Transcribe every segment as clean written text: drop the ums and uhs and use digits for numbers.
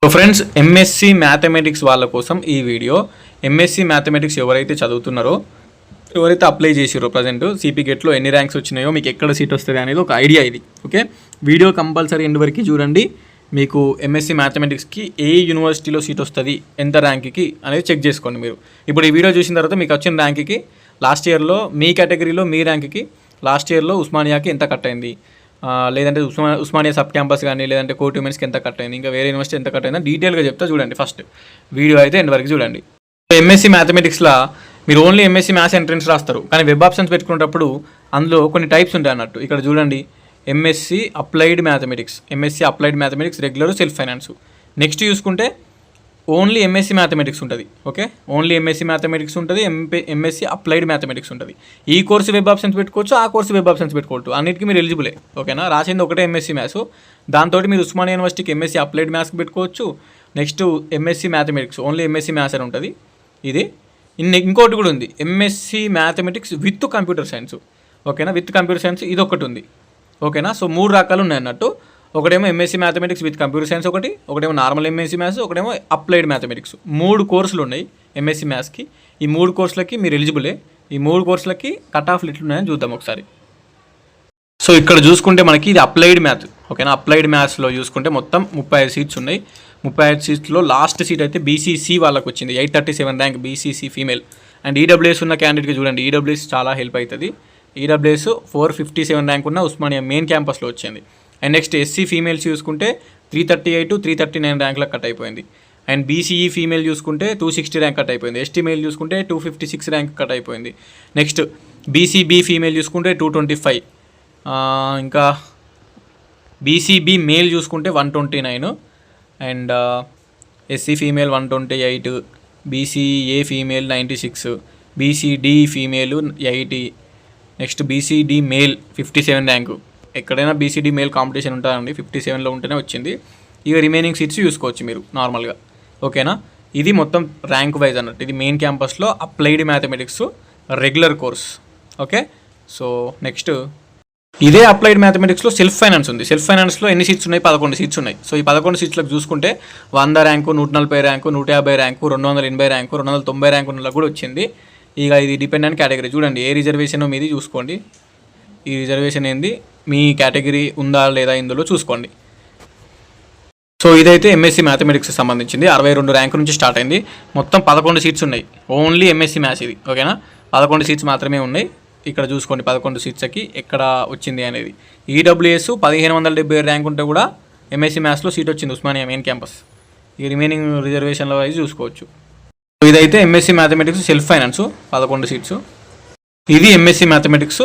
So friends, MSc mathematics వాళ్ళ కోసం ఈ వీడియో. ఎంఎస్సి మ్యాథమెటిక్స్ ఎవరైతే చదువుతున్నారో, ఎవరైతే అప్లై చేసిరో ప్రజెంట్ సిపి గెట్లో ఎన్ని ర్యాంక్స్ వచ్చినాయో, మీకు ఎక్కడ సీట్ వస్తుంది అనేది ఒక ఐడియా ఇది. ఓకే, వీడియో కంపల్సరీ ఎండ్ వరకు చూడండి. మీకు ఎంఎస్సి మ్యాథమెటిక్స్కి ఏ యూనివర్సిటీలో సీట్ వస్తుంది, ఎంత ర్యాంక్కి అనేది చెక్ చేసుకోండి మీరు. ఇప్పుడు ఈ వీడియో చూసిన తర్వాత మీకు వచ్చిన ర్యాంక్కి లాస్ట్ ఇయర్లో మీ కేటగిరీలో మీ ర్యాంక్కి లాస్ట్ ఇయర్లో ఉస్మానియాకి ఎంత కట్ అయింది, లేదంటే ఉస్మానియా సబ్ క్యాంపస్ కానీ లేదంటే కోర్ట్ ఉమెన్స్కి ఎంత కట్ అయింది, ఇంకా వేరే యూనివర్సిటీ ఎంత కట్ అయిందని డీటెయిల్గా చెప్తా చూడండి. ఫస్ట్ వీడియో అయితే ఎండ్ వరకు చూడండి. ఎంఎస్సి మ్యాథమెటిక్స్లో మీరు ఓన్లీ ఎంఎస్సి మ్యాథ్స్ ఎంట్రన్స్ రాస్తారు, కానీ వెబ్ ఆప్షన్స్ పెట్టుకునేటప్పుడు అందులో కొన్ని టైప్స్ ఉంటాయి అన్నట్టు. ఇక్కడ చూడండి, MSc applied mathematics, MSc applied mathematics regular, self finance. Next చూసుకుంటే ఓన్లీ ఎంఎస్సి మ్యాథమెటిక్స్ ఉంటుంది. ఓకే, ఓన్లీ ఎంఎస్సి మ్యాథమెటిక్స్ ఉంటుంది, ఎంఎస్సి అప్లైడ్ మ్యాథమెటిక్స్ ఉంటుంది. ఈ కోర్సు వెబ్ ఆప్షన్స్ పెట్టుకోవచ్చు, ఆ కోర్సు వెబ్ ఆప్షన్స్ పెట్టుకోవచ్చు, అన్నిటికీ మీరు ఎలిజిబులే. ఓకేనా, రాసింది ఒకటే ఎంఎస్సి మ్యాథ్స్. దాంతో మీరు ఉస్మానియా యూనివర్సిటీకి ఎంఎస్సి అప్లైడ్ మ్యాథ్స్కి పెట్టుకోవచ్చు. Next MSc mathematics, only MSc maths అని ఉంటుంది. ఇది ఇంకోటి కూడా ఉంది, MSc mathematics with computer science. ఓకేనా, విత్ కంప్యూటర్ సైన్స్ ఇది ఒకటి ఉంది. ఓకేనా, సో 3 రకాలు ఉన్నాయి అన్నట్టు. ఒకటేమో MSc mathematics with computer science, ఒకటేమో నార్మల్ ఎంఎస్సి మ్యాథ్స్, ఒకటేమో అప్లైడ్ మ్యాథమెటిక్స్. 3 కోర్సులు ఉన్నాయి ఎంఎస్సి మ్యాథ్స్కి. ఈ 3 కోర్సులకి మీరు ఎలిజిబులే. ఈ 3 కోర్సులకి కట్ ఆఫ్లు ఎట్లున్నాయని చూద్దాం ఒకసారి. సో ఇక్కడ చూసుకుంటే మనకి ఇది అప్లైడ్ మ్యాథ్. ఓకేనా, అప్లైడ్ మ్యాథ్స్లో చూసుకుంటే మొత్తం 35 సీట్స్ ఉన్నాయి. 35 సీట్స్లో లాస్ట్ సీట్ అయితే బీసీసీ వాళ్ళకి వచ్చింది, 837 rank BCC female. And EWS ఉన్న క్యాండిడేట్కి చూడండి, ఈడబ్ల్యూఎస్ చాలా హెల్ప్ అవుతుంది. ఈడబ్ల్యూఎస్ 457 ర్యాంక్ ఉన్న ఉస్మానియా మెయిన్ క్యాంపస్లో వచ్చింది. అండ్ నెక్స్ట్ ఎస్సీ ఫీమేల్స్ చూసుకుంటే 338, 339 ర్యాంక్లకు కట్ అయిపోయింది. అండ్ బీసీఈ ఫీమేల్ చూసుకుంటే 260 ర్యాంక్ కట్ అయిపోయింది. ఎస్టీ మేల్ చూసుకుంటే 256 ర్యాంక్ కట్ అయిపోయింది. నెక్స్ట్ బీసీబీ ఫీమేల్ చూసుకుంటే 225. ఇంకా బీసీబీ మేల్ చూసుకుంటే 129. And SC female 128, BCA female 96, BCD female 80. Next BCD male 57 rank. ఎక్కడైనా బీసీడీ మేల్ కాంపిటీషన్ ఉంటుందండి, 57లో ఉంటేనే వచ్చింది. ఇక రిమైనింగ్ సీట్స్ చూసుకోవచ్చు మీరు నార్మల్గా. ఓకేనా, ఇది మొత్తం ర్యాంక్ వైజ్ అన్నట్టు. ఇది మెయిన్ క్యాంపస్లో applied mathematics regular course. Okay, so next ఇదే అప్లైడ్ మ్యాథమెటిక్స్లో సెల్ఫ్ ఫైనాన్స్ ఉంది. సెల్ఫ్ ఫైనాన్స్లో ఎన్ని సీట్స్ ఉన్నాయి? 11 సీట్స్ ఉన్నాయి. సో ఈ 11 సీట్లకు చూసుకుంటే 100 rank, 140 rank, 150 rank, 280 rank, 290 rank ఉన్న కూడా వచ్చింది. ఇక ఇది డిపెండెంట్ కేటగిరీ. చూడండి, ఏ రిజర్వేషన్ మీది చూసుకోండి. ఈ రిజర్వేషన్ ఏంది, మీ కేటగిరీ ఉందా లేదా ఇందులో చూసుకోండి. సో ఇదైతే ఎంఎస్సి మ్యాథమెటిక్స్కి సంబంధించింది. 62 ర్యాంకు నుంచి స్టార్ట్ అయింది. మొత్తం 11 సీట్స్ ఉన్నాయి, ఓన్లీ ఎంఎస్సి మ్యాథ్స్ ఇది. ఓకేనా, 11 సీట్స్ మాత్రమే ఉన్నాయి. ఇక్కడ చూసుకోండి 11 సీట్స్కి ఎక్కడ వచ్చింది అనేది. ఈడబ్ల్యూఎస్ 1570 ర్యాంక్ ఉంటే కూడా ఎంఎస్సి మ్యాథ్స్లో సీట్ వచ్చింది ఉస్మానియా మెయిన్ క్యాంపస్. ఈ రిమైనింగ్ రిజర్వేషన్లో అయితే చూసుకోవచ్చు. ఇదైతే MSc mathematics self finance 11 seats. ఇది MSc mathematics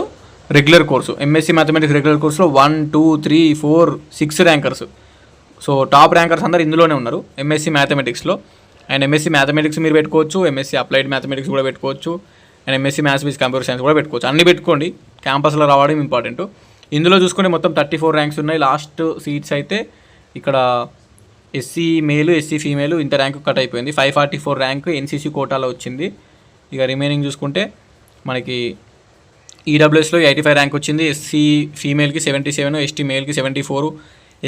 regular course. MSc mathematics regular కోర్సులో 1, 2, 3, 4, 6 ర్యాంకర్స్. సో టాప్ ర్యాంకర్స్ అందరూ ఇందులోనే ఉన్నారు ఎంఎస్సి మ్యాథమెటిక్స్లో. అండ్ ఎంఎస్సి మ్యాథమెటిక్స్ మీరు పెట్టుకోవచ్చు, ఎంఎస్సి అప్లైడ్ మ్యాథమెటిక్స్ కూడా పెట్టుకోవచ్చు, and MSc maths with computer science కూడా పెట్టుకోవచ్చు. అన్ని పెట్టుకోండి, క్యాంపస్లో రావడం ఇంపార్టెంట్. ఇందులో చూసుకుంటే మొత్తం 34 ర్యాంక్స్ ఉన్నాయి. లాస్ట్ సీట్స్ అయితే ఇక్కడ ఎస్సీ మేలు, ఎస్సీ ఫీమేలు ఇంత ర్యాంకు కట్ అయిపోయింది. 544 ర్యాంక్ ఎన్సీసీ కోటాలో వచ్చింది. ఇక రిమైనింగ్ చూసుకుంటే మనకి ఈడబ్ల్యూఎస్లో 85 ర్యాంక్ వచ్చింది. ఎస్సీ ఫీమేల్కి 77, ఎస్టీ మేల్కి 74,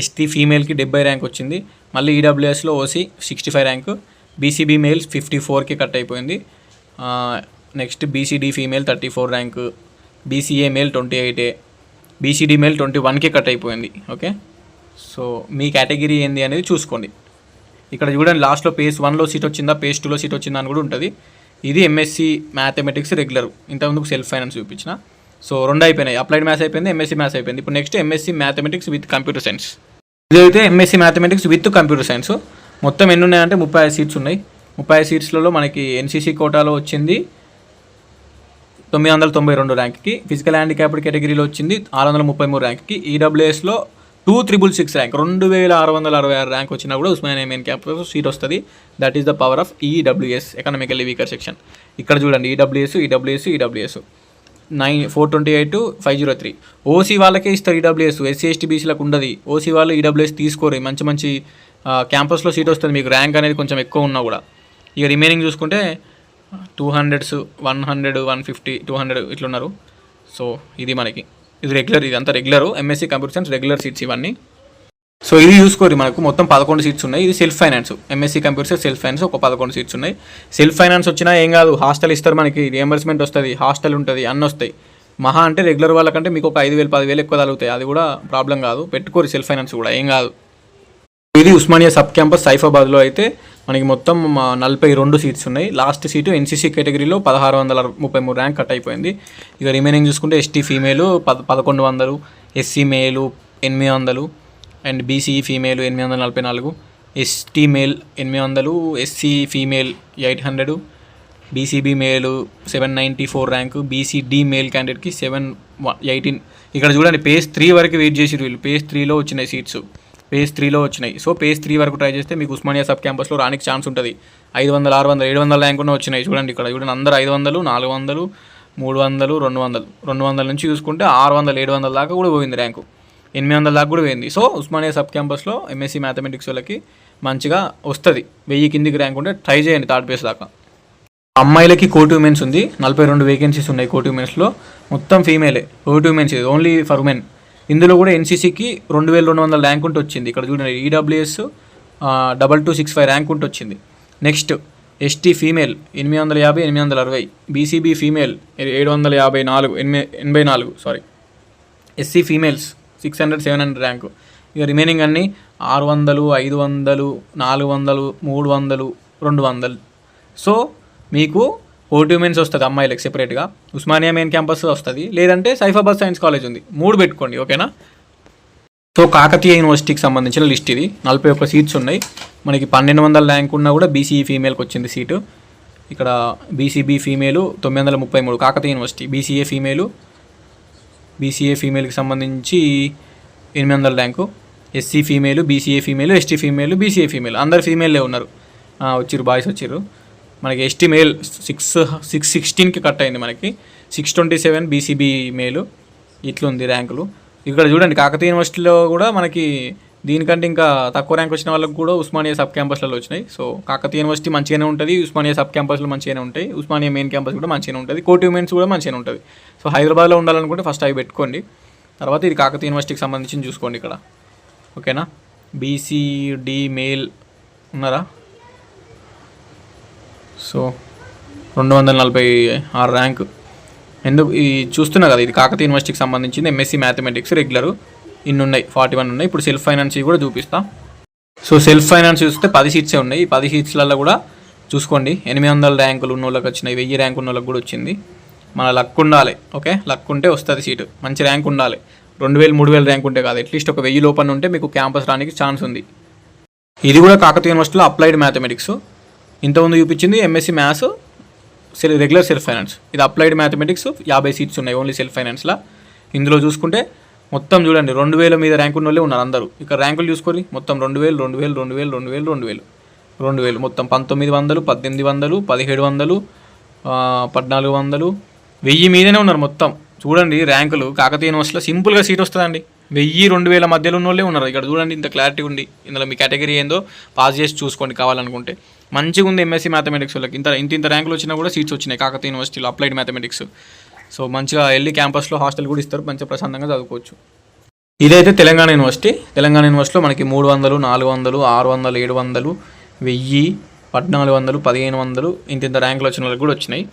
ఎస్టీ ఫీమేల్కి 70 ర్యాంక్ వచ్చింది. మళ్ళీ ఈడబ్ల్యూఎస్లో ఓసీ 65 ర్యాంకు, బీసీబీ మేల్ 54కి కట్ అయిపోయింది. Next BCD female 34 rank, BCA male 28, BCD male 21కి కట్ అయిపోయింది. ఓకే, సో మీ కేటగిరీ ఏంది అనేది చూసుకోండి. ఇక్కడ చూడండి, లాస్ట్లో పేజ్ 1లో సీట్ వచ్చిందా, పేజ్ 2లో సీట్ వచ్చిందా అని కూడా ఉంటుంది. ఇది ఎంఎస్సి మ్యాథమెటిక్స్ రెగ్యులర్. ఇంతకుముందుకు సెల్ఫ్ ఫైనాన్స్ చూపించిన. సో 2 అయిపోయినాయి, అప్లైడ్ మ్యాథ్స్ అయిపోయింది, ఎంఎస్సి మ్యాథ్స్ అయిపోయింది. ఇప్పుడు next MSc mathematics with computer science. ఇదైతే MSc mathematics with computer science. మొత్తం ఎన్ని ఉన్నాయంటే 35 సీట్స్ ఉన్నాయి. 35 సీట్స్లలో మనకి ఎన్సీసీ కోటాలో వచ్చింది 992 ర్యాంక్కి, ఫిజికల్ హ్యాండిక్యాప్డ్ కేటగిరీలో వచ్చింది 633 ర్యాంక్కి, ఈడబ్ల్యూఎస్లో 2666 ర్యాంక్ 2666 ర్యాంక్ వచ్చినా కూడా ఉస్మానియా మెయిన్ క్యాంపస్ సీట్ వస్తుంది. That is the power of EWS, economically weaker section. ఇక్కడ చూడండి, ఈడబ్ల్యూఎస్ 428, 503. ఓసీ వాళ్ళకే ఇస్తారు ఈడబ్ల్యూఎస్, ఎస్సీ ఎస్టీ బీసీలకు ఉండదు. ఓసీ వాళ్ళు ఈడబ్ల్యూఎస్ తీసుకోరు. మంచి మంచి క్యాంపస్లో సీట్ వస్తుంది మీకు, ర్యాంక్ అనేది కొంచెం ఎక్కువ ఉన్నా కూడా. ఇక రిమైనింగ్ చూసుకుంటే 200s, 100, 150, 200 ఇట్లున్నారు. సో ఇది మనకి ఇది రెగ్యులర్, ఇదంతా regular. MSc computer science regular seats ఇవన్నీ. సో ఇది చూసుకోరు, మనకు మొత్తం 11 సీట్స్ ఉన్నాయి. ఇది self finance, MSc computers self finance ఒక 11 సీట్స్ ఉన్నాయి. సెల్ఫ్ ఫైనాన్స్ వచ్చినా ఏం కాదు, హాస్టల్ ఇస్తారు మనకి, రియంబర్స్మెంట్ వస్తుంది, హాస్టల్ ఉంటుంది, అన్నీ వస్తాయి. మహా అంటే రెగ్యులర్ వాళ్ళకంటే మీకు ఒక 5,000 10,000 ఎక్కువ తగులుతాయి, అది కూడా ప్రాబ్లం కాదు, పెట్టుకోరు సెల్ఫ్ ఫైనాన్స్ కూడా ఏం కాదు. ఇది ఉస్మానియా సబ్ క్యాంపస్ సైఫాబాద్లో అయితే మనకి మొత్తం 42 సీట్స్ ఉన్నాయి. లాస్ట్ సీటు ఎన్సీసీ కేటగిరీలో 1633 ర్యాంక్ కట్ అయిపోయింది. ఇక రిమైనింగ్ చూసుకుంటే ఎస్టీ ఫీమేలు 1100, ఎస్సీ మేలు 800 and BC female 844, ST male 800, SC female 800, BCB మేలు 794 ర్యాంకు, బీసీడీ మేల్ క్యాండిడేట్కి 718. ఇక్కడ చూడండి పేజ్ 3 వరకు వెయిట్ చేసిరు వీళ్ళు, పేజ్ 3లో వచ్చినాయి సీట్స్, పేజ్ 3లో వచ్చినాయి. సో పేజ్ 3 వరకు ట్రై చేస్తే మీకు ఉస్మానియా సబ్ క్యాంపస్లో రానికి ఛాన్స్ ఉంటుంది. 500, 600, 700 ర్యాంక్ ఉన్న వచ్చినాయి. చూడండి ఇక్కడ చూడండి, అందరూ 500, 400, 300, 200, 200 నుంచి చూసుకుంటే 600, 700 దాకా కూడా పోయింది ర్యాంకు, 800 దాకా కూడా పోయింది. సో ఉస్మానియా సబ్ క్యాంపస్లో ఎంఎస్సీ మ్యాథమెటిక్స్ వాళ్ళకి మంచిగా వస్తుంది. 1000 కిందికి ర్యాంక్ ఉంటే ట్రై చేయండి థర్డ్ ప్లేస్ దాకా. అమ్మాయిలకి కోటి ఉమెన్స్ ఉంది, 42 వేకెన్సీస్ ఉన్నాయి కోటి ఉమెన్స్లో, మొత్తం ఫీమేలే. కోటి ఉమెన్స్ ఇది ఓన్లీ ఫర్ ఉమెన్. ఇందులో కూడా ఎన్సీసీకి 2200 ర్యాంక్ ఉంటే వచ్చింది. ఇక్కడ చూడండి ఈడబ్ల్యూఎస్ 2265 ర్యాంక్ ఉంటే వచ్చింది. Next ST female 850, 860, BCB female 754, 84, SC females 600, 700 rank. ఇక రిమైనింగ్ అన్నీ 600, 500, 400, 300, 200. సో మీకు ఓటీ ఉమెన్స్ వస్తుంది అమ్మాయిలకు సెపరేట్గా, ఉస్మానియా మెయిన్ క్యాంపస్ వస్తుంది, లేదంటే సైఫాబాద్ సైన్స్ కాలేజ్ ఉంది, 3 పెట్టుకోండి ఓకేనా. సో కాకతీయ యూనివర్సిటీకి సంబంధించిన లిస్ట్ ఇది, 41 సీట్స్ ఉన్నాయి. మనకి 1200 ర్యాంక్ ఉన్నా కూడా బీసీఈ ఫీమేల్కి వచ్చింది సీటు. ఇక్కడ BCB female 933 Kakatiya university, BCA ఫీమేల్కి సంబంధించి 800 rank, SC female, BCA female, ST female, BCA female, అందరు ఫీమేల్లే ఉన్నారు, వచ్చిర్రు బాయ్స్ వచ్చిర్రు. మనకి ఎస్టీ మేల్ 616కి కట్ అయింది, మనకి 627 బీసీబీ మేలు, ఇట్లుంది ర్యాంకులు. ఇక్కడ చూడండి కాకతీయ యూనివర్సిటీలో కూడా మనకి దీనికంటే ఇంకా తక్కువ ర్యాంక్ వచ్చిన వాళ్ళకి కూడా ఉస్మానియా సబ్ క్యాంపస్లలో వచ్చినాయి. సో కాకతీయ యూనివర్సిటీ మంచిగానే ఉంటుంది, ఉస్మానియా సబ్ క్యాంపస్లో మంచిగానే ఉంటాయి, ఉస్మానియా మెయిన్ క్యాంపస్ కూడా మంచిగానే ఉంటుంది, కోటి ఉమెన్స్ కూడా మంచిగానే ఉంటుంది. సో హైదరాబాద్లో ఉండాలనుకుంటే ఫస్ట్ అవి పెట్టుకోండి, తర్వాత ఇది కాకతీయ యూనివర్సిటీకి సంబంధించి చూసుకోండి ఇక్కడ ఓకేనా. బీసీడీ మేల్ ఉన్నారా, సో 246 ర్యాంకు. ఎందుకు ఈ చూస్తున్నా కదా, ఇది కాకతీయ యూనివర్సిటీకి సంబంధించింది, ఎంఎస్సీ మ్యాథమెటిక్స్ రెగ్యులర్ ఇన్ని ఉన్నాయి, 41 ఉన్నాయి. ఇప్పుడు సెల్ఫ్ ఫైనాన్స్ కూడా చూపిస్తా. సో సెల్ఫ్ ఫైనాన్స్ చూస్తే 10 సీట్సే ఉన్నాయి. ఈ 10 సీట్స్లలో కూడా చూసుకోండి 800 ర్యాంకులు ఉన్న వాళ్ళకి వచ్చినాయి, 1000 ర్యాంక్ ఉన్న వాళ్ళకి కూడా వచ్చింది. మన లక్ ఉండాలి, ఓకే, లక్ ఉంటే వస్తుంది సీటు, మంచి ర్యాంక్ ఉండాలి. 2000, 3000 ర్యాంక్ ఉంటే కాదు, అట్లీస్ట్ ఒక 1000 లోపల ఉంటే మీకు క్యాంపస్ రానికి ఛాన్స్ ఉంది. ఇది కూడా కాకతీయ యూనివర్సిటీలో అప్లైడ్ మ్యాథమెటిక్స్, ఇంతకుముందు చూపించింది MSc maths regular self finance, ఇది అప్లైడ్ మ్యాథమెటిక్స్ 50 సీట్స్ ఉన్నాయి ఓన్లీ సెల్ఫ్ ఫైనాన్స్లో. ఇందులో చూసుకుంటే మొత్తం చూడండి 2000 మీద ర్యాంక్ ఉన్న వాళ్ళే ఉన్నారు అందరూ. ఇక్కడ ర్యాంకులు చూసుకొని మొత్తం 2000, 2000, 2000, 2000, 2000, 2000 మొత్తం 1900, 1800, 1700, 1400, 1000 మీదనే ఉన్నారు మొత్తం. చూడండి ర్యాంకులు కాకతీయ యూనివర్సిటీలో సింపుల్గా సీట్ వస్తుందండి. 1000, 2000 మధ్యలో ఉన్న వాళ్ళే ఉన్నారు. ఇక్కడ చూడండి ఇంత క్లారిటీ ఉంది, ఇందులో మీ కేటగిరీ ఏందో పాస్ చేసి చూసుకోండి కావాలనుకుంటే. మంచిగా ఉంది ఎంఎస్సీ మ్యాథమెటిక్స్ వాళ్ళకి, ఇంత ర్యాంకులు వచ్చినా కూడా సీట్స్ వచ్చినాయి కాకతీయ యూనివర్సిటీలో అప్లైడ్ మ్యాథమెటిక్స్. సో మంచిగా వెళ్ళి క్యాంపస్లో హాస్టల్ కూడా ఇస్తారు, మంచిగా ప్రశాంతంగా చదువుకోవచ్చు. ఇదైతే తెలంగాణ యూనివర్సిటీలో మనకి 300, 400, 600, 700, 1000, 1400, 1500 ఇంత ర్యాంకులు వచ్చిన వాళ్ళకి కూడా వచ్చినాయి.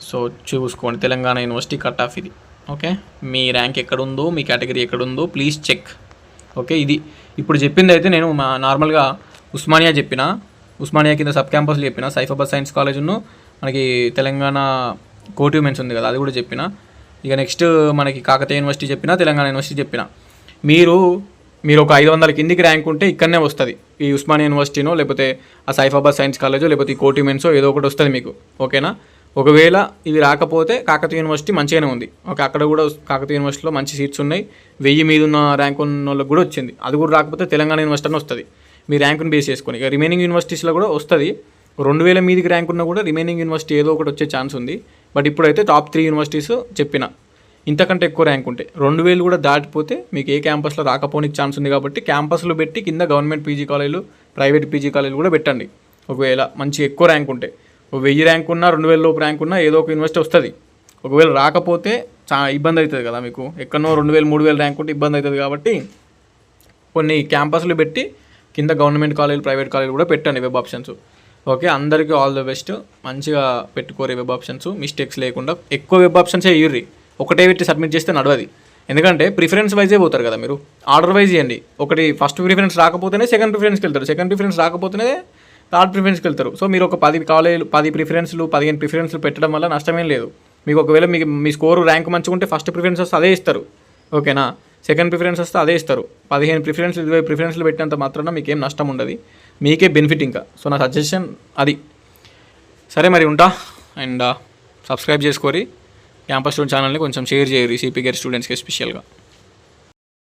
సో చూసుకోండి తెలంగాణ యూనివర్సిటీ కట్ ఆఫ్ ఇది. ఓకే, మీ ర్యాంక్ ఎక్కడుందో, మీ కేటగిరీ ఎక్కడుందో ప్లీజ్ చెక్. ఓకే, ఇది ఇప్పుడు చెప్పింది అయితే నేను నార్మల్గా ఉస్మానియా చెప్పిన, ఉస్మానియా కింద సబ్ క్యాంపస్లు చెప్పిన, సైఫాబాద్ సైన్స్ కాలేజ్ను మనకి తెలంగాణ కోటి ఉమెన్స్ ఉంది కదా అది కూడా చెప్పిన. ఇక నెక్స్ట్ మనకి కాకతీయ యూనివర్సిటీ చెప్పిన, తెలంగాణ యూనివర్సిటీ చెప్పిన. మీరు ఒక 500 కిందికి ర్యాంక్ ఉంటే ఇక్కడనే వస్తుంది, ఈ ఉస్మానియా యూనివర్సిటీనో లేకపోతే ఆ సైఫాబాద్ సైన్స్ కాలేజో లేకపోతే ఈ కోటి ఉమెన్సో ఏదో ఒకటి వస్తుంది మీకు ఓకేనా. ఒకవేళ ఇవి రాకపోతే కాకతీయ యూనివర్సిటీ మంచిగానే ఉంది. ఓకే, అక్కడ కూడా కాకతీయ యూనివర్సిటీలో మంచి సీట్స్ ఉన్నాయి, 1000 మీద ఉన్న ర్యాంక్ ఉన్న వాళ్ళకి కూడా వచ్చింది. అది కూడా రాకపోతే తెలంగాణ యూనివర్సిటీ అని వస్తుంది, మీ ర్యాంకుని బేస్ చేసుకొని. ఇక రిమైనింగ్ యూనివర్సిటీస్లో కూడా వస్తుంది, 2000 మీదికి ర్యాంక్ ఉన్నా కూడా రిమైనింగ్ యూనివర్సిటీ ఏదో ఒకటి వచ్చే ఛాన్స్ ఉంది. బట్ ఇప్పుడైతే టాప్ 3 యూనివర్సిటీస్ చెప్పిన, ఇంతకంటే ఎక్కువ ర్యాంక్ ఉంటే 2000 కూడా దాటిపోతే మీకు ఏ క్యాంపస్లో రాకపోనికి ఛాన్స్ ఉంది. కాబట్టి క్యాంపస్లో పెట్టి కింద గవర్నమెంట్ పీజీ కాలేజీలు, ప్రైవేట్ పీజీ కాలేజీలు కూడా పెట్టండి. ఒకవేళ మంచి ఎక్కువ ర్యాంక్ ఉంటే, 1000 ర్యాంక్ ఉన్నా 2000 లోపు ర్యాంక్ ఉన్నా ఏదో ఒక యూనివర్సిటీ వస్తుంది. ఒకవేళ రాకపోతే చాలా ఇబ్బంది అవుతుంది కదా మీకు, ఎక్కడనో 2000, 3000 ర్యాంక్ ఉంటే ఇబ్బంది అవుతుంది. కాబట్టి కొన్ని క్యాంపస్లు పెట్టి కింద గవర్నమెంట్ కాలేజ్ ప్రైవేట్ కాలేజ్ కూడా పెట్టండి వెబ్ ఆప్షన్స్. ఓకే, అందరికీ ఆల్ ద బెస్ట్. మంచిగా పెట్టుకోరు వెబ్ ఆప్షన్స్, మిస్టేక్స్ లేకుండా. ఎక్కువ వెబ్ ఆప్షన్సే ఇయ్యుర్రి, ఒకటే పెట్టి సబ్మిట్ చేస్తే నడవది. ఎందుకంటే ప్రిఫరెన్స్ వైజే పోతారు కదా మీరు, ఆర్డర్ వైజ్ ఇవ్వండి. ఒకటి ఫస్ట్ ప్రిఫరెన్స్ రాకపోతేనే సెకండ్ ప్రిఫరెన్స్కి వెళ్తారు, సెకండ్ ప్రిఫరెన్స్ రాకపోతేనే థర్డ్ ప్రిఫరెన్స్కి వెళ్తారు. సో మీరు ఒక 10 కాలేజీలు 10 ప్రిఫరెన్స్లు 15 ప్రిఫరెన్స్లు పెట్టడం వల్ల నష్టమేం లేదు. మీకు ఒకవేళ మీకు మీ స్కోరు ర్యాంక్ మంచిగా ఉంటే ఫస్ట్ ప్రిఫరెన్స్ వస్తే అదే ఇస్తారు, ఓకేనా. సెకండ్ ప్రిఫరెన్స్ వస్తే అదే ఇస్తారు. 15 ప్రిఫరెన్స్లు 20 ప్రిఫరెన్స్లు పెట్టినంత మాత్రాన మీకేం నష్టం ఉండదు, మీకే బెనిఫిట్. ఇంకా సో నా సజెషన్ అది. సరే మరి ఉంటా. అండ్ సబ్స్క్రైబ్ చేసుకోరి క్యాంపస్ స్టూడెంట్ ఛానల్ని కొంచెం షేర్ చేయరు సిపి గేట్ స్టూడెంట్స్కి ఎస్పెషల్గా.